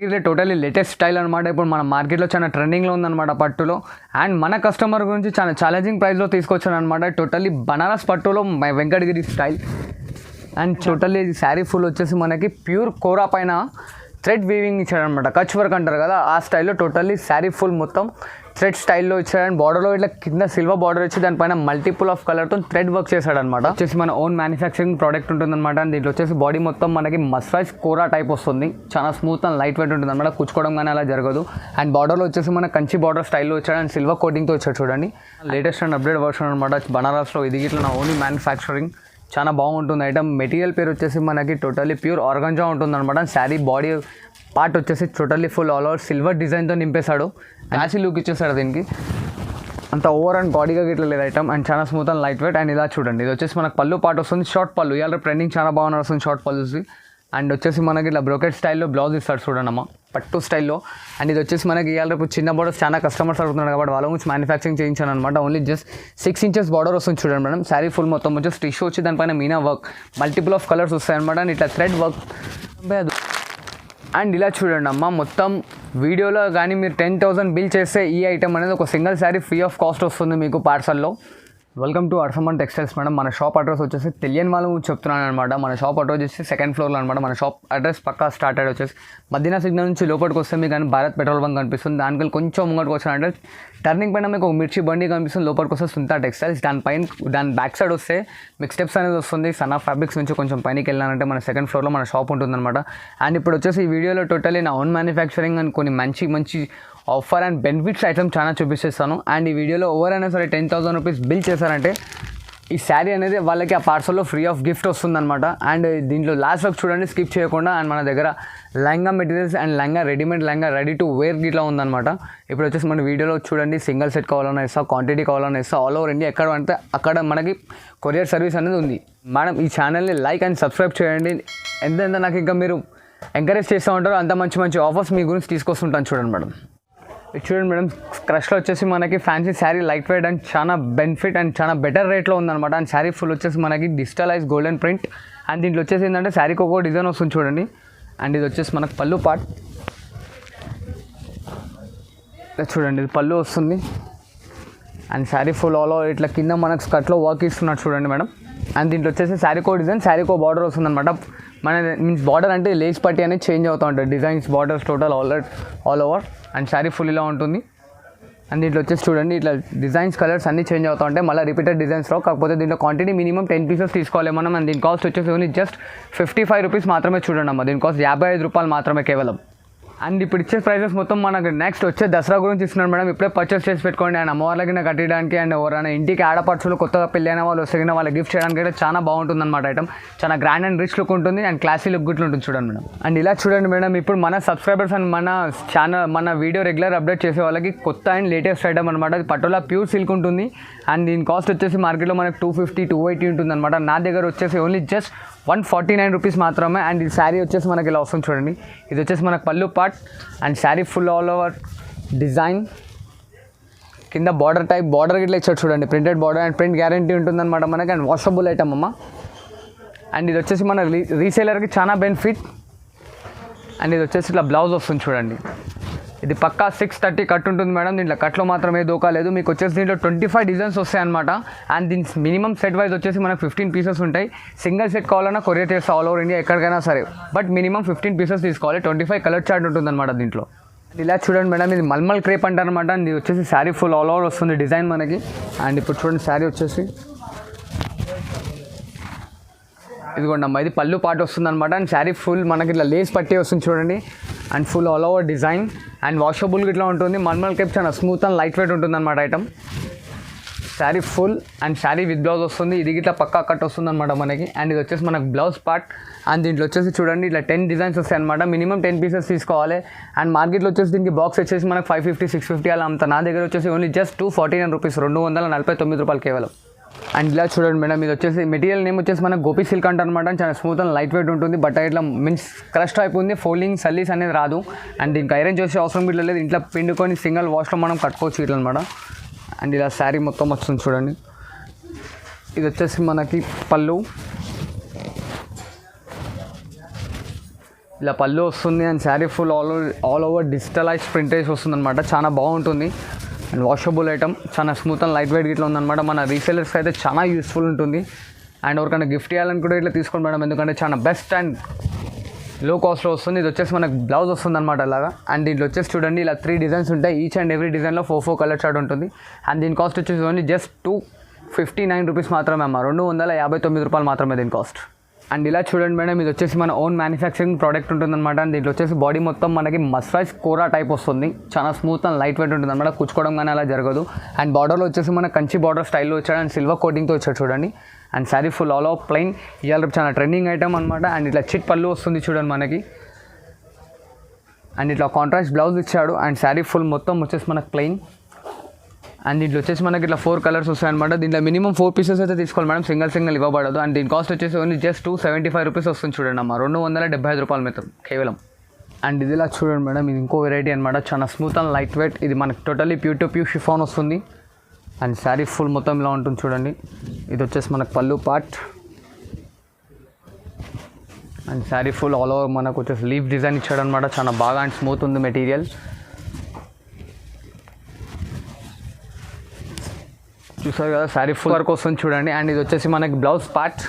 ఇది totally latest style అనమాట. ఇప్పుడు మన మార్కెట్లో చాలా ట్రెండింగ్లో ఉందన్నమాట పట్టులో. అండ్ మన కస్టమర్ గురించి చాలా ఛాలెంజింగ్ ప్రైస్లో తీసుకొచ్చాను అనమాట. టోటలీ బనారస్ పట్టులో Venkatagiri style. And totally sari full వచ్చేసి మనకి ప్యూర్ కోరా పైన థ్రెడ్ వీవింగ్ ఇచ్చాడనమాట. కచ్ వర్క్ అంటారు కదా, ఆ స్టైల్లో టోటల్లీ శారీ ఫుల్ మొత్తం థ్రెడ్ స్టైల్లో ఇచ్చాడు. అండ్ బార్డర్లో ఇట్లా కింద సిల్వర్ బార్డర్ వచ్చి దానిపైన మల్టిపుల్ ఆఫ్ కలర్తో థ్రెడ్ వర్క్ చేశాడనమాట. వచ్చేసి మన ఓన్ మ్యానుఫ్యాక్చరింగ్ ప్రోడక్ట్ ఉంటుందన్నమాట. అండ్ దీంట్లో వచ్చేసి బాడీ మొత్తం మనకి మస్రైజ్ కోరా టైప్ వస్తుంది. చాలా స్మూత్ అండ్ లైట్ వెయిట్ ఉంటుంది అనమాట. కుచ్చుకోవడం కానీ అలా జరగదు. అండ్ బార్డర్లో వచ్చేసి మన కంచి బార్డర్ స్టైల్లో వచ్చాడు. అండ్ సిల్వర్ కోటింగ్తో వచ్చాడు చూడండి. లేటెస్ట్ అండ్ అప్డేట్ వర్షన్ అనమాట బనారస్లో. ఇది ఇట్లా నా ఓన్ మ్యానుఫ్యాక్చరింగ్. చాలా బాగుంటుంది ఐటమ్. మెటీరియల్ పేరు వచ్చేసి మనకి టోటలీ ప్యూర్ ఆర్గంజా ఉంటుంది అనమాట. శారీ బాడీ పార్ట్ వచ్చేసి totally full all over silver డిజైన్తో నింపేశాడు. యాసి లుక్ ఇచ్చేసాడు దీనికి. అంత ఓవర్ అండ్ బాడీగా గిట్ల లేదు ఐటమ్. అండ్ చాలా smooth and light wait. And ఇలా చూడండి, ఇది వచ్చేసి మనకు పళ్ళు పార్ట్ వస్తుంది. షార్ట్ పళ్ళు ఇవాళ ట్రెండింగ్ చాలా బాగా వస్తుంది షార్ట్ పళ్ళుసి. అండ్ వచ్చేసి మనకి ఇట్లా బ్రోకెట్ స్టైల్లో బ్లౌజ్ ఇస్తాడు చూడండి అమ్మ, పట్టు స్టైల్లో. అండ్ ఇది వచ్చేసి మనకి ఇవాళ రేపు చిన్న బార్డర్స్ చాలా కస్టమర్స్ అడుగుతున్నారు కాబట్టి వాళ్ళ గురించి మ్యానుఫ్యాక్చరింగ్ చేయించాను అనమాట. ఓన్లీ జస్ట్ 6 inches బార్డర్ వస్తుంది చూడండి మేడం. శారీ ఫుల్ మొత్తం వచ్చేసి టిష్యూ వచ్చి దానిపైన Meena work multiple of colours వస్తాయి అనమాట. అండ్ ఇట్లా థ్రెడ్ వర్క్. అండ్ ఇలా చూడండి అమ్మ, మొత్తం వీడియోలో కానీ మీరు 10,000 బిల్ చేస్తే ఈ ఐటమ్ అనేది ఒక single sari free of cost వస్తుంది మీకు పార్సల్లో. Welcome to Arsaman textiles madam. మన షాప్ అడ్రస్ వచ్చేసి తెలియని వాళ్ళు చెప్తున్నాను అనమాట. మన షాప్ అడ్రస్ వచ్చేసి 2nd floorలో అనమాట. మన షాప్ అడ్రస్ పక్కా స్టార్టెడ్ వచ్చేసి మదీనా సిగ్నల్ నుంచి లోపలికి వస్తే మీకు కానీ భారత్ పెట్రోల్ బంక్ కనిపిస్తుంది. దానికల్ కొంచెం ముంగటికి వచ్చానంటే టర్నింగ్ పైన మీకు మిర్చి బండి కనిపిస్తుంది. లోపలికి వస్తే సుంతా టెక్స్టైల్స్. దాని బ్యాక్ సైడ్ వస్తే మీకు స్టెప్స్ అనేది వస్తుంది. సన్ ఆఫ్ ఫ్యాబ్రిక్స్ నుంచి కొంచెం పైనకి వెళ్ళానంటే మన 2nd floorలో మన షాప్ ఉంటుందన్నమాట. అండ్ ఇప్పుడు వచ్చేసి ఈ వీడియోలో టోటలీ నా ఓన్ మ్యానుఫ్యాక్చరింగ్ అండ్ కొన్ని మంచి ఆఫర్ అండ్ బెనిఫిట్స్ ఐటమ్ చాలా చూపిస్తాను. అండ్ ఈ వీడియోలో ఎవరైనా సరే 10,000 రూపీస్ బిల్ చేశారంటే ఈ శారీ అనేది వాళ్ళకి ఆ పార్సల్లో ఫ్రీ ఆఫ్ గిఫ్ట్ వస్తుందన్నమాట. అండ్ దీంట్లో లాస్ట్ వరకు చూడండి స్కిప్ చేయకుండా. అండ్ మన దగ్గర lehenga materials and lehenga readymade lehenga ready to wear గిట్లా ఉందన్నమాట. ఇప్పుడు వచ్చేసి మన వీడియోలో చూడండి సింగిల్ సెట్ కావాలన్నా ఇస్తా, క్వాంటిటీ కావాలన్నా ఇస్తా. ఆల్ ఓవర్ ఇండియా ఎక్కడ అంటే అక్కడ మనకి కొరియర్ సర్వీస్ అనేది ఉంది. మేడం ఈ ఛానల్ని లైక్ అండ్ సబ్స్క్రైబ్ చేయండి. ఎంత నాకు ఇంకా మీరు ఎంకరేజ్ చేస్తూ ఉంటారో అంత మంచి ఆఫర్స్ మీ గురించి తీసుకొస్తుంటాను చూడండి మేడం. ఇది చూడండి మేడం, క్రష్లో వచ్చేసి మనకి fancy sari light weight and చాలా బెనిఫిట్ అండ్ చాలా బెటర్ రేట్లో ఉందన్నమాట. అండ్ శారీ ఫుల్ వచ్చేసి మనకి డిజిటలైజ్ గోల్డెన్ ప్రింట్. అండ్ దీంట్లో వచ్చేసి ఏంటంటే శారీకి ఒక్కో డిజైన్ వస్తుంది చూడండి. అండ్ ఇది వచ్చేసి మనకు పళ్ళు పార్ట్ చూడండి, ఇది పళ్ళు వస్తుంది. And sari full all over ఇట్లా కింద మనకు స్కర్ట్లో వర్క్ ఇస్తున్నట్టు చూడండి మేడం. అండ్ దీంట్లో వచ్చేసి శారీకో డిజైన్ శారీకో బార్డర్ వస్తుందన్నమాట. మన మీన్స్ బార్డర్ అంటే లేస్ పట్టి అనేది చేంజ్ అవుతూ ఉంటుంది. Designs borders total all over. And sari full ఇలా ఉంటుంది. అండ్ దీంట్లో వచ్చేసి చూడండి ఇట్లా డిజైన్స్ కలర్స్ అన్నీ చేంజ్ అవుతూ ఉంటాయి. మళ్ళీ రిపీటెడ్ డిజైన్స్లో. కాకపోతే దీంట్లో క్వాంటిటీ మినిమం 10 pieces తీసుకోవాలి మనం. అండ్ దీని కాస్ట్ వచ్చేసి ఓన్లీ జస్ట్ 55 రూపీస్ మాత్రమే చూడండి అమ్మ. దీని కాస్ట్ 55 రూపాయలు మాత్రమే కేవలం. అండ్ ఇప్పుడు ఇచ్చే ప్రైజెస్ మొత్తం మనకు నెక్స్ట్ వచ్చే దసరా గురించి ఇస్తున్నాను మేడం. ఇప్పుడే పర్చేస్ చేసి పెట్టుకోండి. అండ్ అమ్మవార్లకి కట్టడానికి అండ్ ఎవరైనా ఇంటికి ఆడపడుచులు కొత్తగా పెళ్ళి అయిన వాళ్ళు వస్తే వాళ్ళకి గిఫ్ట్ చేయడానికి అయితే చాలా బాగుంటుంది అనమాట ఐటమ్. చాలా గ్రాండ్ అండ్ రిచ్ లుక్ ఉంటుంది అండ్ క్లాసీ లుక్ గుట్లు ఉంటుంది చూడండి మేడం. అండ్ ఇలా చూడండి మేడం, ఇప్పుడు మన సబ్స్క్రైబర్స్ అండ్ మన ఛానల్ మన వీడియో రెగ్యులర్ అప్డేట్ చేసే వాళ్ళకి కొత్త అండ్ లేటెస్ట్ ఐటమ్ అనమాట. అది పటోలా ప్యూర్ సిల్క్ ఉంటుంది. అండ్ దీని కాస్ట్ వచ్చేసి మార్కెట్లో మనకు 250, 280 ఉంటుంది అనమాట. నా దగ్గర వచ్చేసి ఓన్లీ జస్ట్ 149 రూపీస్ మాత్రమే. అండ్ ఈ శారీ వచ్చేసి మనకి ఇలా వస్తుంది చూడండి. ఇది వచ్చేసి మనకు పళ్ళు part and sari full all over design. కింద బార్డర్ టైప్ బార్డర్ గిట్లా ఇచ్చాడు చూడండి, printed border. And print guarantee ఉంటుందన్నమాట మనకి. అండ్ వాషబుల్ ఐటమ్ అమ్మ. అండ్ ఇది వచ్చేసి మన రీసేలర్కి చాలా బెనిఫిట్. అండ్ ఇది వచ్చేసి ఇట్లా బ్లౌజ్ వస్తుంది చూడండి. ఇది పక్కా 630 కట్ ఉంటుంది మేడం. దీంట్లో కట్లో మాత్రం ఏ దోకా లేదు. మీకు వచ్చేసి దీంట్లో 25 డిజైన్స్ వస్తాయి అనమాట. అండ్ దీని మినిమం సెట్ వైజ్ వచ్చేసి మనకు 15 pieces ఉంటాయి. సింగిల్ సెట్ కావాలన్నా కొరియర్ చేస్తా ఆల్ ఓవర్ ఇండియా ఎక్కడికైనా సరే. బట్ మినిమం 15 pieces తీసుకోవాలి. 25 కలర్ చార్ట్ ఉంటుంది అనమాట దీంట్లో. ఇలా చూడండి మేడం, ఇది మల్మల్ క్రేప్ అంటారనమాట. అండ్ ఇది వచ్చేసి శారీ ఫుల్ ఆల్ ఓవర్ వస్తుంది డిజైన్ మనకి. అండ్ ఇప్పుడు చూడండి శారీ వచ్చేసి ఇదిగోండి అమ్మ, ఇది పళ్ళు పార్ట్ వస్తుంది అనమాట. అండ్ శారీ ఫుల్ మనకి ఇట్లా లేస్ పట్టి వస్తుంది చూడండి. And full all over design and washable ఇట్లా ఉంటుంది. మల్మల్ కేప్ చాలా స్మూత్ అండ్ లైట్ వెయిట్ ఉంటుంది అనమాట item. Sari full and sari with blouse వస్తుంది. ఇది ఇట్లా పక్కా కట్ వస్తుంది అనమాట మనకి. అండ్ ఇది వచ్చేసి మనకు బ్లౌజ్ పార్ట్. అండ్ దీంట్లో వచ్చేసి చూడండి ఇట్లా 10 డిజైన్స్ వస్తాయి అనమాట. మినిమం 10 pieces తీసుకోవాలి. అండ్ మార్కెట్లో వచ్చేసి దీనికి బాక్స్ వచ్చేసి మనకు 550, 650 అలా అమ్ముతా. నా దగ్గర వచ్చేసి ఓన్లీ జస్ట్ 249 రూపీస్, 249 రూపాయలు కేవలం. అండ్ ఇలా చూడండి మేడం, ఇది వచ్చేసి మెటీరియల్ నేమ్ వచ్చేసి మనకు గోపి సిల్క్ అంటారు అనమాట. చాలా స్మూత్ అండ్ లైట్ వెయిట్ ఉంటుంది. బట్ ఇట్లా మీన్స్ క్రష్ టైప్ ఉంది. ఫోల్డింగ్ సల్లీస్ అనేది రాదు. అండ్ దీనికి ఐరన్ చేసే అవసరం ఇట్లా లేదు. ఇంట్లో పిండుకొని సింగిల్ వాష్లో మనం కట్టుకోవచ్చు ఇట్లా అనమాట. అండ్ ఇలా శారీ మొత్తం వస్తుంది చూడండి. ఇది వచ్చేసి మనకి పళ్ళు. ఇలా పళ్ళు వస్తుంది and sari full all over digitalize ప్రింటేజ్ వస్తుంది అనమాట. చాలా బాగుంటుంది అండ్ వాషబుల్ ఐటమ్, చాలా స్మూత్ అండ్ లైట్ వెయిట్ ఇట్లా ఉందన్నమాట. మన రీసేలర్స్కి అయితే చాలా యూస్ఫుల్ ఉంటుంది. అండ్ ఎవరికైనా గిఫ్ట్ ఇవ్వాలని కూడా ఇట్లా తీసుకోండి మేడం, ఎందుకంటే చాలా బెస్ట్ అండ్ లో కాస్ట్లో వస్తుంది. ఇది వచ్చేసి మనకు బ్లౌజ్ వస్తుంది అనమాట అలాగా. అండ్ దీంట్లో వచ్చేసి చూడండి ఇలా 3 డిజైన్స్ ఉంటాయి. ఈచ్ అండ్ ఎవ్రీ డిజైన్లో 4 కలర్ చార్ట్ ఉంటుంది. అండ్ దీని కాస్ట్ వచ్చేసి ఓన్లీ జస్ట్ 259 రూపీస్ మాత్రమే అమ్మ, 259 రూపాయలు మాత్రమే దీని కాస్ట్. అండ్ ఇలా చూడండి మేడం, ఇది వచ్చేసి మన ఓన్ మ్యానుఫ్యాక్చరింగ్ ప్రోడక్ట్ ఉంటుందన్నమాట. అండ్ దీంట్లో వచ్చేసి బాడీ మొత్తం మనకి మస్రైజ్ కోరా టైప్ వస్తుంది. చాలా స్మూత్ అండ్ లైట్ వెయిట్ ఉంటుంది అనమాట, కుచ్చుకోవడం కానీ అలా జరగదు. అండ్ బార్డర్లో వచ్చేసి మన కంచి బార్డర్ స్టైల్లో వచ్చాడు అండ్ సిల్వర్ కోటింగ్తో వచ్చాడు చూడండి. And sari full all over plain, ఇవాళ చాలా ట్రెండింగ్ ఐటమ్ అనమాట. అండ్ ఇట్లా చిట్ పళ్ళు వస్తుంది చూడండి మనకి. అండ్ ఇట్లా కాంట్రాస్ట్ బ్లౌజ్ ఇచ్చాడు. అండ్ శారీ ఫుల్ మొత్తం వచ్చేసి మనకు ప్లెయిన్. అండ్ దీంట్లో వచ్చేసి మనకి ఇట్లా 4 కలర్స్ వస్తాయన్నమాట. దీంట్లో మినిమం 4 పీసెస్ అయితే తీసుకోవాలి మేడం, సింగిల్ ఇవ్వబడదు. అండ్ దీని కాస్ట్ వచ్చేసి ఓన్లీ జస్ట్ 275 రూపీస్ వస్తుంది చూడండి అమ్మ, 275 రూపాయలు మెత్తం కేవలం. అండ్ ఇది ఇలా చూడండి మేడం, ఇది ఇంకో వెరైటీ అనమాట, చాలా స్మూత్ అండ్ లైట్ వెయిట్. ఇది మనకి totally pure to pure chiffon వస్తుంది. అండ్ శారీ ఫుల్ మొత్తం ఇలా ఉంటుంది చూడండి. ఇది వచ్చేసి మనకు పళ్ళు part. And sari full all over మనకు వచ్చేసి లీఫ్ డిజైన్ ఇచ్చాడు అనమాట, చాలా బాగా అండ్ స్మూత్ ఉంది మెటీరియల్. చూసారు కదా, శారీ ఫుల్ వర్క్ వస్తుంది చూడండి. అండ్ ఇది వచ్చేసి మనకి బ్లౌజ్ పార్ట్,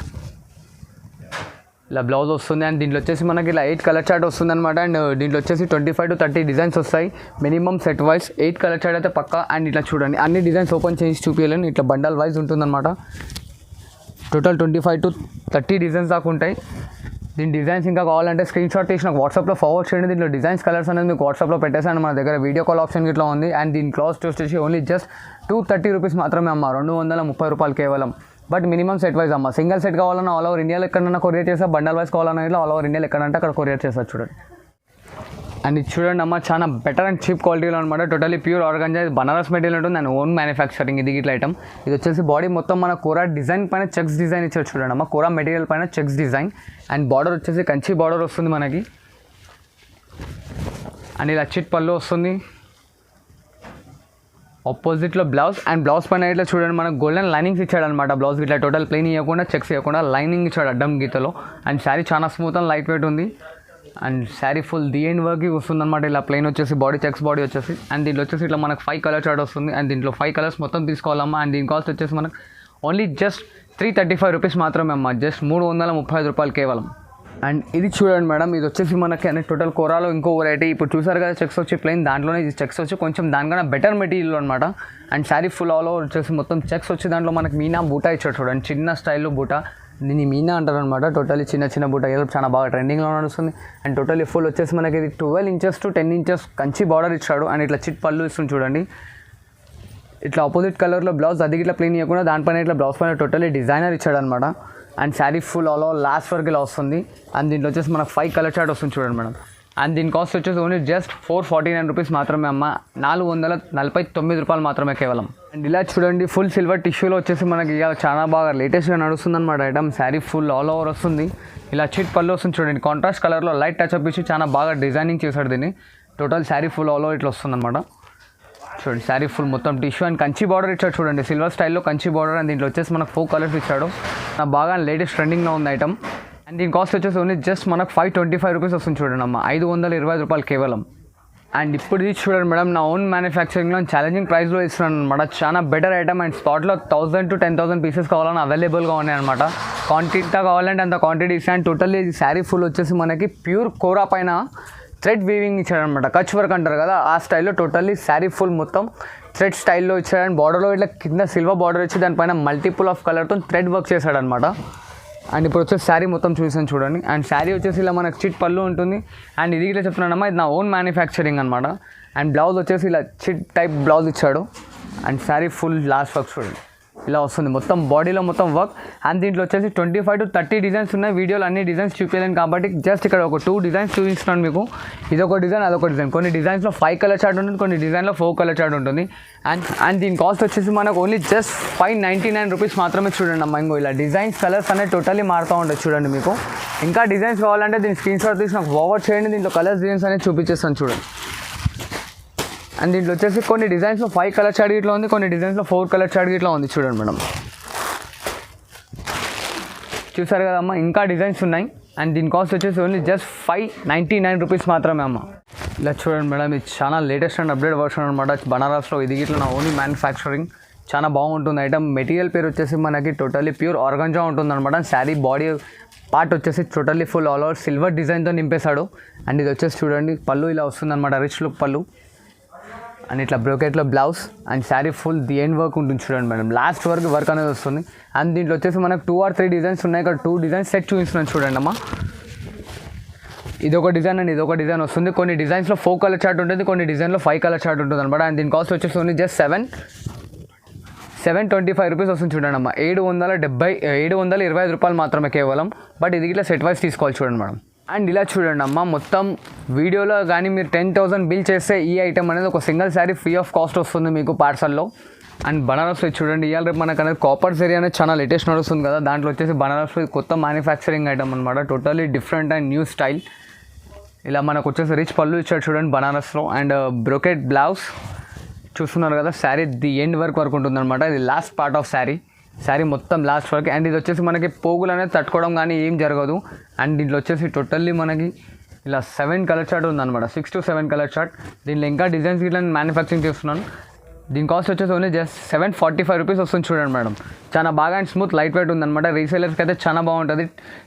ఇలా బ్లౌజ్ వస్తుంది. అండ్ దీంట్లో వచ్చేసి మనకి ఇలా 8 కలర్ చార్ట్ వస్తుంది అనమాట. అండ్ దీంట్లో వచ్చేసి 25 to 30 డిజైన్స్ వస్తాయి minimum set wise. 8 colour chart అయితే పక్కా. అండ్ ఇట్లా చూడండి, అన్ని డిజైన్స్ ఓపెన్ చేసి చూపించలేను, ఇట్లా బండల్ వైజ్ ఉంటుందన్నమాట. టోటల్ 25 to 30 డిజైన్స్ దాకా ఉంటాయి. దీని డిజైన్స్ ఇంకా కావాలంటే స్క్రీన్ షాట్ తీసి నాకు వాట్సాప్లో ఫార్వర్డ్ చేయండి. దీంట్లో డిజైన్స్ కలర్స్ అనేది మీకు వాట్సాప్లో పెట్టేసాను, మన దగ్గర వీడియో కాల్ ఆప్షన్ ఇట్లా ఉంది. అండ్ దీని కాస్ట్ వచ్చేసి ఓన్లీ జస్ట్ 230 రూపీస్ మాత్రమే అమ్మ, 230 రూపాయలు కేవలం. బట్ మినిమం సెట్ వైజ్ అమ్మ, సింగిల్ సెట్ కావాలన్నా ఆల్ ఓవర్ ఇండియాలో ఎక్కడన్నా కొరియర్ చేస్తా, బండల్ వైజ్ కావాలన్నా ఇట్లా ఆల్ ఓవర్ ఇండియాలో ఎక్కడంటే అక్కడ కొరియర్ చేస్తారు చూడండి. అండ్ ఇది చూడండి అమ్మ, చాలా బెటర్ అండ్ చీప్ క్వాలిటీలో అనమాట. Totally pure organza, Banaras material ఉంటుంది అండ్ ఓన్ మ్యానుఫ్యాక్చరింగ్. ఇది ఇట్లా ఐటమ్. ఇది వచ్చేసి బాడీ మొత్తం మన కోరా డిజైన్ పైన చెక్స్ డిజైన్ ఇచ్చారు చూడండి అమ్మ, కోరా మెటీరియల్ పైన చెక్స్ డిజైన్. అండ్ బార్డర్ వచ్చేసి కంచి బార్డర్ వస్తుంది మనకి. అండ్ ఇలా చిట్ పళ్ళు వస్తుంది, ఆపోజిట్లో బ్లౌజ్. అండ్ బ్లౌజ్ పైన ఇట్లా చూడండి మనకు గోల్డెన్ లైనింగ్స్ ఇచ్చాడు అనమాట. బ్లౌజ్ ఇట్లా టోటల్ ప్లెయిన్ ఇవ్వకుండా చెక్స్ ఇవ్వకుండా లైనింగ్ ఇచ్చాడు అడ్డం గీతలో. అండ్ శారీ చాలా స్మూత్ అండ్ లైట్ వెయిట్ ఉంది. And sari full the end work వస్తుంది అనమాట. ఇలా ప్లెయిన్ వచ్చేసి బాడీ చెక్స్ బాడీ వచ్చేసి. అండ్ దీంట్లో వచ్చేసి ఇట్లా మనకు 5 కలర్ చార్ట్ వస్తుంది. అండ్ దీంట్లో 5 కలర్స్ మొత్తం తీసుకోవాలమ్మా. అండ్ దీని కాస్ట్ వచ్చేసి మనకు ఓన్లీ జస్ట్ 335 రూపీస్ మాత్రమే అమ్మ, జస్ట్ 335 రూపాయలు కేవలం. అండ్ ఇది చూడండి మేడం, ఇది వచ్చేసి మనకి అనేది టోటల్ కోరాలో ఇంకో వెరైటీ. ఇప్పుడు చూసారు కదా చెక్స్ వచ్చి ప్లెయిన్, దాంట్లోనే ఇది చెక్స్ వచ్చి కొంచెం దానికన్నా బెటర్ మెటీరియల్ అనమాట. And sari full all over వచ్చేసి మొత్తం చెక్స్ వచ్చి దాంట్లో మనకి మీనా బూటా ఇచ్చాడు చూడండి, చిన్న స్టైల్లో బూటా. దీన్ని మీనా అంటారు అనమాట. టోటలీ చిన్న బూటా ఏదో చాలా బాగా ట్రెండింగ్లో నడుస్తుంది. అండ్ టోటలీ ఫుల్ వచ్చేసి మనకి ఇది 12 inches to 10 inches Kanchi border ఇచ్చాడు. అండ్ ఇట్లా చిట్ పళ్ళు ఇస్తుంది చూడండి. ఇట్లా ఆపోజిట్ కలర్లో బ్లౌజ్, అది ఇట్లా ప్లెయిన్ ఇవ్వకుండా దానిపైన ఇట్లా బ్లౌజ్ పైన టోటలీ డిజైనర్ ఇచ్చాడు అనమాట. And sari full all over last వరకు ఇలా వస్తుంది. అండ్ దీంట్లో వచ్చేసి మనకు 5 కలర్ చార్ట్ వస్తుంది చూడండి మేడం. అండ్ దీని కాస్ట్ వచ్చేసి ఓన్లీ జస్ట్ 449 రూపీస్ మాత్రమే అమ్మ, 449 రూపాయలు మాత్రమే కేవలం. అండ్ ఇలా చూడండి ఫుల్ సిల్వర్ టిష్యూలో వచ్చేసి మనకి ఇక చాలా బాగా లేటెస్ట్గా నడుస్తుంది అనమాట item. Sari full all over వస్తుంది, ఇలా చిట్ పళ్ళు వస్తుంది చూడండి. కాంట్రాస్ట్ కలర్లో లైట్ టచ్ అప్ ఇచ్చి చాలా బాగా డిజైనింగ్ చేశాడు దీన్ని. Total sari full all over ఇట్లా వస్తుంది అనమాట. చూడండి శారీ ఫుల్ మొత్తం టిష్యూ అండ్ కంచి బార్డర్ ఇచ్చాడు చూడండి, సిల్వర్ స్టైల్లో కంచి బార్డర్. అండ్ దీంట్లో వచ్చేసి మనకు 4 కలర్స్ ఇచ్చాడు. బాగా లేటెస్ట్ ట్రెండింగ్లో ఉంది ఐటమ్. అండ్ దీని కాస్ట్ వచ్చేసి ఓన్లీ జస్ట్ మనకు 525 రూపీస్ వస్తుంది చూడండి అమ్మ, 525 రూపాయలు కేవలం. అండ్ ఇప్పుడు ఇది చూడండి మేడం, నా ఓన్ మ్యానుఫ్యాక్చరింగ్లో ఛాలెంజింగ్ ప్రైస్లో ఇస్తున్నాను అనమాట. చాలా బెటర్ ఐటమ్. అండ్ స్పాట్లో 1000 to 10,000 పీసెస్ కావాలని అవైలబుల్గా ఉన్నాయి అనమాట. క్వాంటిటీ కావాలంటే అంత క్వాంటిటీ ఇస్తాను. అండ్ టోటల్లీ శారీ ఫుల్ వచ్చేసి మనకి ప్యూర్ కోరా పైన థ్రెడ్ వీవింగ్ ఇచ్చాడనమాట, కచ్ వర్క్ అంటారు కదా ఆ స్టైల్లో. టోటల్లీ శారీ ఫుల్ మొత్తం థ్రెడ్ స్టైల్లో ఇచ్చాడు. అండ్ బార్డర్లో ఇట్లా కింద సిల్వర్ బార్డర్ ఇచ్చి దానిపైన మల్టిపుల్ ఆఫ్ కలర్తో థ్రెడ్ వర్క్ చేశాడనమాట. అండ్ ఇప్పుడు వచ్చేసి శారీ మొత్తం చూసాను చూడండి. అండ్ శారీ వచ్చేసి ఇలా మనకు చిట్ పళ్ళు ఉంటుంది. అండ్ ఇది ఇట్లా చెప్తున్నానమ్మా, ఇది నా ఓన్ మ్యానుఫ్యాక్చరింగ్ అనమాట. అండ్ బ్లౌజ్ వచ్చేసి ఇలా చిట్ టైప్ బ్లౌజ్ ఇచ్చాడు. And sari full last work చూడండి ఇలా వస్తుంది, మొత్తం బాడీలో మొత్తం వర్క్. అండ్ దీంట్లో వచ్చేసి 25 to 30 డిజైన్స్ ఉన్నాయి. వీడియోలో అన్ని డిజైన్స్ చూపించలేను కాబట్టి జస్ట్ ఇక్కడ ఒక 2 డిజైన్స్ చూపిస్తున్నాను మీకు. ఇదొక డిజైన్, అదొక డిజైన్. కొన్ని డిజైన్స్లో 5 కలర్ చార్ట్ ఉంటుంది, కొన్ని డిజైన్లో 4 కలర్ చార్ట్ ఉంటుంది. అండ్ దీని కాస్ట్ వచ్చేసి మనకు ఓన్లీ జస్ట్ 599 రూపీస్ మాత్రమే చూడండి అమ్మ. ఇంకో ఇలా డిజైన్స్ కలర్స్ అనేది టోటల్లీ మారుతూ ఉంటుంది చూడండి. మీకు ఇంకా డిజైన్స్ కావాలంటే దీని స్క్రీన్ షాట్ తీసి నాకు ఫార్వర్డ్ చేయండి. దీంట్లో కలర్స్ డిజైన్స్ అనేది చూపించేస్తాను చూడండి. అండ్ దీంట్లో వచ్చేసి కొన్ని డిజైన్స్లో 5 కలర్ చార్ట్ ఇట్లా ఉంది, కొన్ని డిజైన్స్లో 4 కలర్ చార్ట్ ఇట్లా ఉంది చూడండి మేడం. చూసారు కదమ్మా, ఇంకా డిజైన్స్ ఉన్నాయి. అండ్ దీని కాస్ట్ వచ్చేసి ఓన్లీ జస్ట్ 599 రూపీస్ మాత్రమే అమ్మ. ఇలా చూడండి మేడం, ఇది చాలా లేటెస్ట్ అండ్ అప్డేట్ వర్షన్ అనమాట బనారస్లో. ఇది ఇట్లా నా ఓన్లీ మ్యానుఫ్యాక్చరింగ్, చాలా బాగుంటుంది ఐటమ్. మెటీరియల్ పేరు వచ్చేసి మనకి టోటల్లీ ప్యూర్ ఆర్గంజా ఉంటుంది అనమాట. శారీ బాడీ పార్ట్ వచ్చేసి totally full all over silver డిజైన్తో నింపేశాడు. అండ్ ఇది వచ్చేసి చూడండి పళ్ళు ఇలా వస్తుంది అనమాట, రిచ్ లుక్ పళ్ళు. అండ్ ఇట్లా బ్రోకెట్లో blouse and sari full the end work ఉంటుంది చూడండి మేడం, లాస్ట్ వరకు వర్క్ అనేది వస్తుంది. అండ్ దీంట్లో వచ్చేసి మనకు 2 or 3 డిజైన్స్ ఉన్నాయి. ఇక్కడ 2 డిజైన్స్ సెట్ చూపిస్తున్నాను చూడండి అమ్మా. ఇదొక డిజైన్ అండ్ ఇదొక డిజైన్ వస్తుంది. కొన్ని డిజైన్స్లో 4 కలర్ చార్ట్ ఉంటుంది, కొన్ని డిజైన్లో 5 కలర్ చార్ట్ ఉంటుంది అనమాట. అండ్ దీని కాస్ట్ వచ్చేసి ఓన్లీ జస్ట్ 725 రూపీస్ వస్తుంది చూడండి అమ్మా. 725 రూపాయలు మాత్రమే కేవలం. బట్ ఇది ఇట్లా సెట్ వైజ్ తీసుకోవాలి చూడండి మేడం. అండ్ ఇలా చూడండి అమ్మ, మొత్తం వీడియోలో కానీ మీరు 10,000 బిల్ చేస్తే ఈ ఐటమ్ అనేది ఒక single sari free of cost వస్తుంది మీకు పార్సల్లో. అండ్ బనారస్లో చూడండి, ఇవాళ రేపు మనకు అనేది కాపర్ జరీ అనేది చాలా లేటెస్ట్ నడుస్తుంది కదా, దాంట్లో వచ్చేసి బనారస్లో కొత్త మ్యానుఫ్యాక్చరింగ్ ఐటమ్ అనమాట, totally different and new style. ఇలా మనకు వచ్చేసి రిచ్ పళ్ళు ఇచ్చాడు చూడండి బనారస్లో. అండ్ బ్రోకెట్ బ్లౌజ్ చూస్తున్నారు కదా, శారీ ది ఎండ్ వరకు ఉంటుంది అనమాట. ఇది లాస్ట్ పార్ట్ ఆఫ్ శారీ మొత్తం లాస్ట్ వరకు. అండ్ ఇది వచ్చేసి మనకి పోగులు అనేది తట్టుకోవడం కానీ ఏం జరగదు. అండ్ దీంట్లో వచ్చేసి టోటల్లీ మనకి ఇలా 7 కలర్ చార్ట్ ఉందన్నమాట, 6 to 7 కలర్ చార్ట్. దీంట్లో ఇంకా డిజైన్స్ ఇట్లా మ్యానుఫ్యాక్చరింగ్ చేస్తున్నాను. దీని కాస్ట్ వచ్చేసి ఓన్లీ జస్ట్ 745 రూపీస్ వస్తుంది చూడండి మేడం. చాలా బాగా అండ్ స్మూత్ లైట్ వెయిట్ ఉందన్నమాట. రీసేలర్స్కి అయితే చాలా బాగుంటుంది.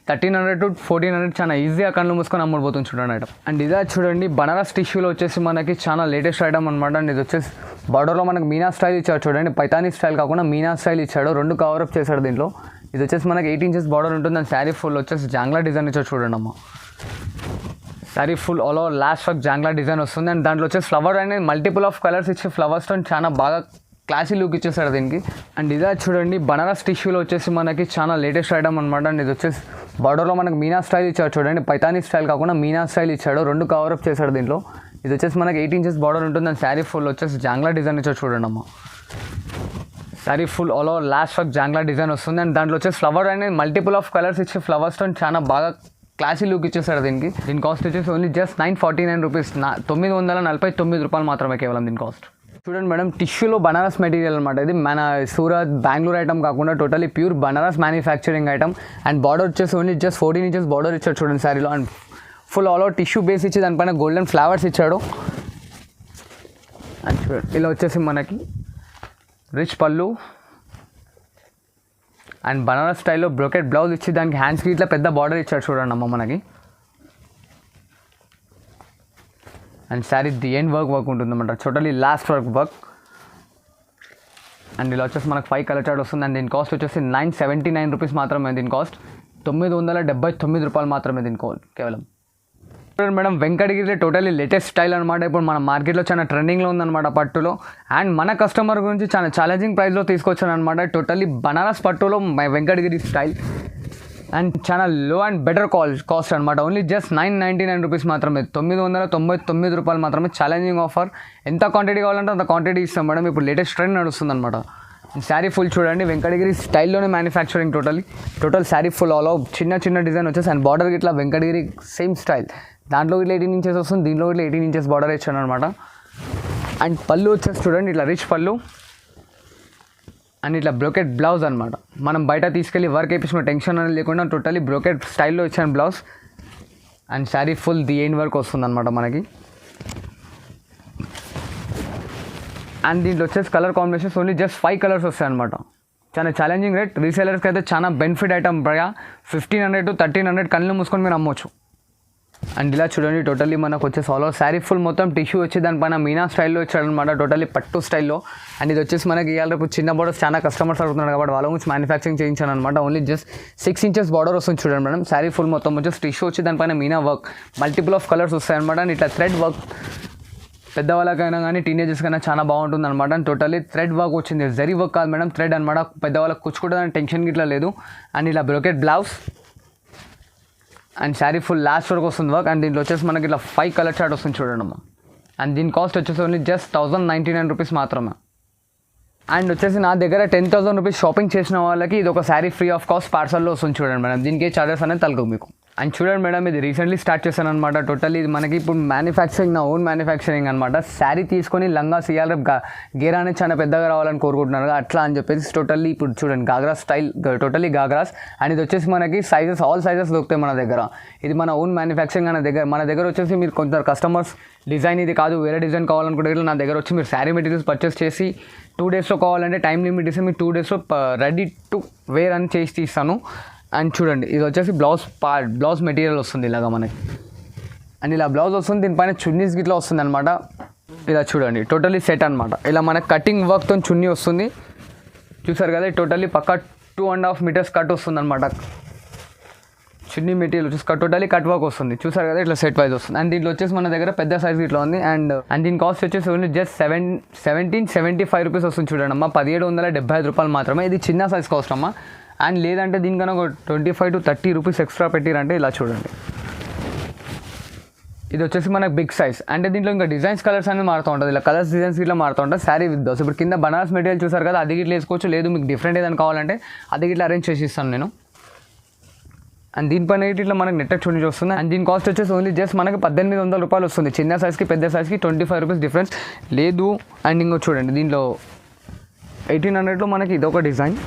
1300 to 1400 చాలా ఈజీగా కళ్ళు మూసుకొని అమ్ముడిపోతుంది చూడండి ఐటమ్. అండ్ ఇదే చూడండి బనారస్ టిష్యూలో వచ్చేసి మనకి చాలా లేటెస్ట్ ఐటమ్ అనమాట. అండ్ ఇది వచ్చేసి బార్డర్లో మనకి మీనా స్టైల్ ఇచ్చాడు చూడండి, పైతానీ స్టైల్ కాకుండా మీనా స్టైల్ ఇచ్చాడు. 2 కవరప్ చేశాడు దీంట్లో. ఇది వచ్చేసి మనకి 8 inches బార్డర్ ఉంటుంది. అండ్ శారీ ఫుల్ వచ్చేసి జాంగ్లా డిజైన్ ఇచ్చాడు చూడండి అమ్మ. Sari full all over last work జాంగ్లా డిజైన్ వస్తుంది. అండ్ దాంట్లో వచ్చేసి ఫ్లవర్ అనేది మల్టిపుల్ ఆఫ్ కలర్స్ ఇచ్చి ఫ్లవర్స్తో చాలా బాగా క్లాసీ లుక్ ఇచ్చేసాడు దీనికి. అండ్ ఇదే చూడండి బనారస్ టిష్యూలో వచ్చేసి మనకి చాలా లేటెస్ట్ ఐటమ్ అనమాట. అండ్ ఇది వచ్చేసి బార్డర్లో మనకి మీనా స్టైల్ ఇచ్చాడు చూడండి, పైతానీ స్టైల్ కాకుండా మీనా స్టైల్ ఇచ్చాడు. 2 కవరప్ చేశాడు దీంట్లో. ఇది వచ్చేసి మనకి 8 inches బార్డర్ ఉంటుంది. అండ్ శారీ ఫుల్ వచ్చేసి జాంగ్లా డిజైన్ ఇచ్చాడు చూడండి అమ్మ. Sari full all over last work జాంగ్లా డిజైన్ వస్తుంది. అండ్ దాంట్లో వచ్చేసి ఫ్లవర్ అనేది మల్టిపుల్ ఆఫ్ కలర్స్ ఇచ్చి ఫ్లవర్స్తో చాలా బాగా క్లాసీ లుక్ ఇచ్చేసాడు దీనికి. దీని కాస్ట్ వచ్చేసి ఓన్లీ జస్ట్ 949 రూపీస్, 949 రూపాయలు మాత్రమే కేవలం దీని కాస్ట్. చూడండి మేడం, టిష్యూలో బనారస్ మెటీరియల్ అనమాట. ఇది మన సూరత్ బెంగళూరు ఐటమ్ కాకుండా totally pure Banaras manufacturing item. And border వచ్చేసి ఓన్లీ జస్ట్ 14 inches బార్డర్ ఇచ్చాడు చూడండి శారీలో. And full all over tissue base ఇచ్చి దానిపైన గోల్డెన్ ఫ్లవర్స్ ఇచ్చాడు. అండ్ చూడండి ఇలా వచ్చేసి మనకి రిచ్ పళ్ళు అండ్ బనారస్ స్టైల్లో బ్రోకెట్ బ్లౌజ్ ఇచ్చి దానికి హ్యాండ్స్కి ఇట్లా పెద్ద బార్డర్ ఇచ్చాడు చూడండి అమ్మ మనకి. And sari the end work ఉంటుందన్నమాట, టోటలీ లాస్ట్ వర్క్. అండ్ ఇలా వచ్చేసి మనకు 5 కలర్ చార్ట్ వస్తుంది. అండ్ దీని కాస్ట్ వచ్చేసి 979 రూపీస్ మాత్రమే. దీని కాస్ట్ 979 రూపాయలు మాత్రమే దీని కేవలం. చూడండి madam, Venkatagiri totally latest style అనమాట. ఇప్పుడు మన మార్కెట్లో చాలా ట్రెండింగ్లో ఉందన్నమాట పట్టులో. అండ్ మన కస్టమర్ గురించి చాలా ఛాలెంజింగ్ ప్రైస్లో తీసుకొచ్చాను అనమాట. టోటలీ బనారస్ పట్టులో వెంకటగిరి స్టైల్ అండ్ చాలా లో అండ్ బెటర్ కాస్ట్ అనమాట. ఓన్లీ జస్ట్ 999 రూపీస్ మాత్రమే, 999 రూపాయలు మాత్రమే. Challenging offer. ఎంత క్వాంటిటీ కావాలంటే అంత క్వాంటిటీ ఇస్తాం మేడం. ఇప్పుడు లేటెస్ట్ ట్రెండ్ నడుస్తుంది అనమాట. శారీ ఫుల్ చూడండి వెంకటగిరి స్టైల్లోనే manufacturing total sari full all over చిన్న డిజైన్ వచ్చేసి అండ్ బార్డర్ ఇట్లా వెంకటగిరి సేమ్ స్టైల్. దాంట్లో ఇట్లా 18 inches వస్తుంది, దీంట్లో ఇట్లా 18 inches బార్డర్ ఇచ్చాను అనమాట. అండ్ పళ్ళు వచ్చేసి చూడండి ఇట్లా రిచ్ పళ్ళు అండ్ ఇట్లా బ్రోకెట్ బ్లౌజ్ అనమాట. మనం బయట తీసుకెళ్ళి వర్క్ వేయించిన టెన్షన్ అనేది లేకుండా టోటలీ బ్రోకెట్ స్టైల్లో ఇచ్చాను blouse. And sari full the end work వస్తుంది అనమాట మనకి. అండ్ దీంట్లో వచ్చేసి colour combinations only just 5 colours వస్తాయి అనమాట. చాలా ఛాలెంజింగ్ రేట్. రీసేలర్స్కి అయితే చాలా బెనిఫిట్ ఐటమ్. 1500 to 1300 కళ్ళు మూసుకొని మీరు అమ్మవచ్చు. అండ్ ఇలా చూడండి టోటల్లీ మనకు వచ్చేసి ఆల్ ఓవర్ శారీ ఫుల్ మొత్తం టిష్యూ వచ్చి దానిపైన మీనా స్టైల్లో ఇచ్చాడనమాట, టోటల్లీ పట్టు స్టైల్లో. అండ్ ఇది వచ్చేసి మనకి ఇవాళ రేపు చిన్న బార్డర్స్ చాలా కస్టమర్స్ అడుగుతున్నారు కాబట్టి వాళ్ళ గురించి మ్యానుఫ్యాక్చరింగ్ చేయించాను అనమాట. ఓన్లీ జస్ట్ 6 inches బార్డర్ వస్తుంది చూడండి మేడం. శారీ ఫుల్ మొత్తం వచ్చేసి టిష్యూ వచ్చి దానిపైన Meena work multiple of colours వస్తాయి అనమాట. అండ్ ఇట్లా థ్రెడ్ వర్క్ పెద్దవాళ్ళకైనా కానీ టీనేజర్స్కైనా చాలా బాగుంటుంది అనమాట. అండ్ టోటలీ థ్రెడ్ వర్క్ వచ్చింది, జరీ వర్క్ కాదు మేడం, థ్రెడ్ అనమాట. పెద్దవాళ్ళకి కూర్చుకుంటుందని టెన్షన్ ఇట్లా లేదు. అండ్ ఇలా brocade blouse and sari full last వరకు వస్తుంది వర్క్. అండ్ దీంట్లో వచ్చేసి మనకి ఇట్లా 5 కలర్ చార్ట్ వస్తుంది చూడండి అమ్మ. అండ్ దీని కాస్ట్ వచ్చేసి ఓన్లీ జస్ట్ 1099 రూపీస్ మాత్రమే. అండ్ వచ్చేసి నా దగ్గర 10,000 రూపీస్ షాపింగ్ చేసిన వాళ్ళకి ఇది ఒక శారీ ఫ్రీ ఆఫ్ కాస్ట్ పార్సల్లో వస్తుంది చూడండి మేడం. దీనికి చార్జెస్ అనేది తలగవు మీకు. అండ్ చూడండి మేడం, ఇది రీసెంట్లీ స్టార్ట్ చేశాను అనమాట. టోటల్లీ ఇది మనకి ఇప్పుడు మ్యానుఫ్యాక్చరింగ్, నా ఓన్ మ్యానుఫ్యాక్చరింగ్ అనమాట. శారీ తీసుకొని లంగా సీయాలి, రేపు గేరా అనేది చాలా పెద్దగా రావాలని కోరుకుంటున్నారు అట్లా అని చెప్పేసి టోటల్లీ ఇప్పుడు చూడండి ghagra style, totally ghagras. And ఇది వచ్చేసి మనకి సైజెస్, ఆల్ సైజెస్ దొరుకుతాయి మన దగ్గర. ఇది మన ఓన్ మ్యానుఫ్యాక్చరింగ్ మన దగ్గర వచ్చేసి మీరు కొందరు కస్టమర్స్ డిజైన్ ఇది కాదు వేరే డిజైన్ కావాలనుకుంటే ఇట్లా నా దగ్గర వచ్చి మీరు శారీ మెటీరియల్స్ పర్చేస్ చేసి 2 డేస్లో కావాలంటే టైం లిమిట్ ఇస్తే మీరు 2 డేస్లో రెడీ టు వేర్ అని చేసి తీస్తాను. అండ్ చూడండి ఇది వచ్చేసి బ్లౌజ్ మెటీరియల్ వస్తుంది ఇలాగా మనకి. అండ్ ఇలా బ్లౌజ్ వస్తుంది, దీనిపైన చున్నీస్ గిట్లా వస్తుంది అనమాట. ఇలా చూడండి టోటలీ సెట్ అనమాట. ఇలా మనకి కటింగ్ వర్క్తో చున్నీ వస్తుంది, చూసారు కదా. టోటలీ పక్కా 2.5 మీటర్స్ కట్ వస్తుంది అనమాట. చున్నీ మెటీరియల్ వచ్చేసి టోటలీ కట్ వర్క్ వస్తుంది, చూసారు కదా. ఇట్లా సెట్ వైజ్ వస్తుంది. అండ్ దీంట్లో వచ్చేసి మన దగ్గర పెద్ద సైజ్ ఇట్లా ఉంది. అండ్ దీని కాస్ట్ వచ్చేసి ఓన్లీ జస్ట్ 1775 రూపీస్ వస్తుంది చూడండి అమ్మ. 1775 రూపాయలు మాత్రమే. ఇది చిన్న సైజ్ కాస్ట్ అమ్మ. అండ్ లేదంటే దీనికన్నా ఒక 25 to 30 రూపీస్ ఎక్స్ట్రా పెట్టిరంటే ఇలా చూడండి. ఇది వచ్చేసి మనకు బిగ్ సైజ్. అంటే దీంట్లో ఇంకా డిజైన్స్, కలర్స్ అనేది మారుతూ ఉంటుంది. ఇలా కలర్స్, డిజైన్స్ ఇట్లా మారుతూ ఉంటుంది. Sari with those. ఇప్పుడు కింద బనారస్ మెటీరియల్ చూసారు కదా, అది గిట్లా వేసుకోవచ్చు. లేదు మీకు డిఫరెంట్ ఏదైనా కావాలంటే అది గిట్లా అరేంజ్ చేసి ఇస్తాను నేను. అండ్ దీనిపైన ఇట్లా మనకి నెట్టెడ్ చున్నీ వస్తుంది. అండ్ దీని కాస్ట్ వచ్చేసి ఓన్లీ జస్ట్ మనకి 1800 రూపాయలు వస్తుంది. చిన్న సైజ్కి పెద్ద సైజ్కి 25 రూపీస్ డిఫరెన్స్ లేదు. అండ్ ఇంకో చూడండి దీంట్లో 1800లో మనకి ఇదొక డిజైన్,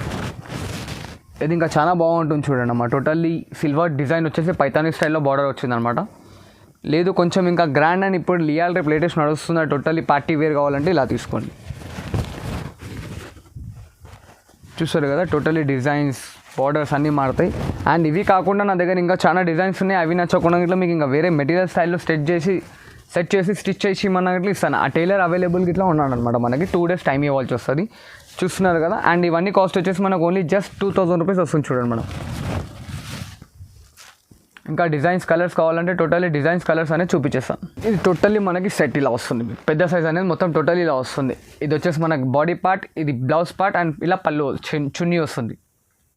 ఇది ఇంకా చాలా బాగుంటుంది చూడండి అమ్మా. టోటల్లీ సిల్వర్ డిజైన్ వచ్చేసి పైతానీ స్టైల్లో బార్డర్ వచ్చిందనమాట. లేదు కొంచెం ఇంకా గ్రాండ్ అని ఇప్పుడు లియాల్ రేపు లేటెస్ట్ నడుస్తుంది, టోటల్లీ పార్టీ వేర్ కావాలంటే ఇలా తీసుకోండి. చూస్తారు కదా టోటల్లీ డిజైన్స్, బార్డర్స్ అన్నీ మారుతాయి. అండ్ ఇవి కాకుండా నా దగ్గర ఇంకా చాలా డిజైన్స్ ఉన్నాయి. అవి నచ్చకుండా ఇట్లా మీకు ఇంకా వేరే మెటీరియల్ స్టైల్లో సెట్ చేసి స్టిచ్ చేసి మన ఇట్లా ఇస్తాను. ఆ టైలర్ అవైలబుల్గా ఇట్లా ఉన్నాడు అనమాట. మనకి 2 డేస్ టైం ఇవ్వాల్సి వస్తుంది, చూస్తున్నారు కదా. అండ్ ఇవన్నీ కాస్ట్ వచ్చేసి మనకు ఓన్లీ జస్ట్ 2000 రూపీస్ వస్తుంది చూడండి మనం. ఇంకా డిజైన్స్, కలర్స్ కావాలంటే టోటల్లీ డిజైన్స్, కలర్స్ అనేది చూపించేస్తాను. ఇది టోటల్లీ మనకి సెట్ ఇలా వస్తుంది. పెద్ద సైజ్ అనేది మొత్తం టోటల్లీ ఇలా వస్తుంది. ఇది వచ్చేసి మనకి బాడీ పార్ట్, ఇది బ్లౌజ్ పార్ట్, అండ్ ఇలా పళ్ళు చున్నీ వస్తుంది.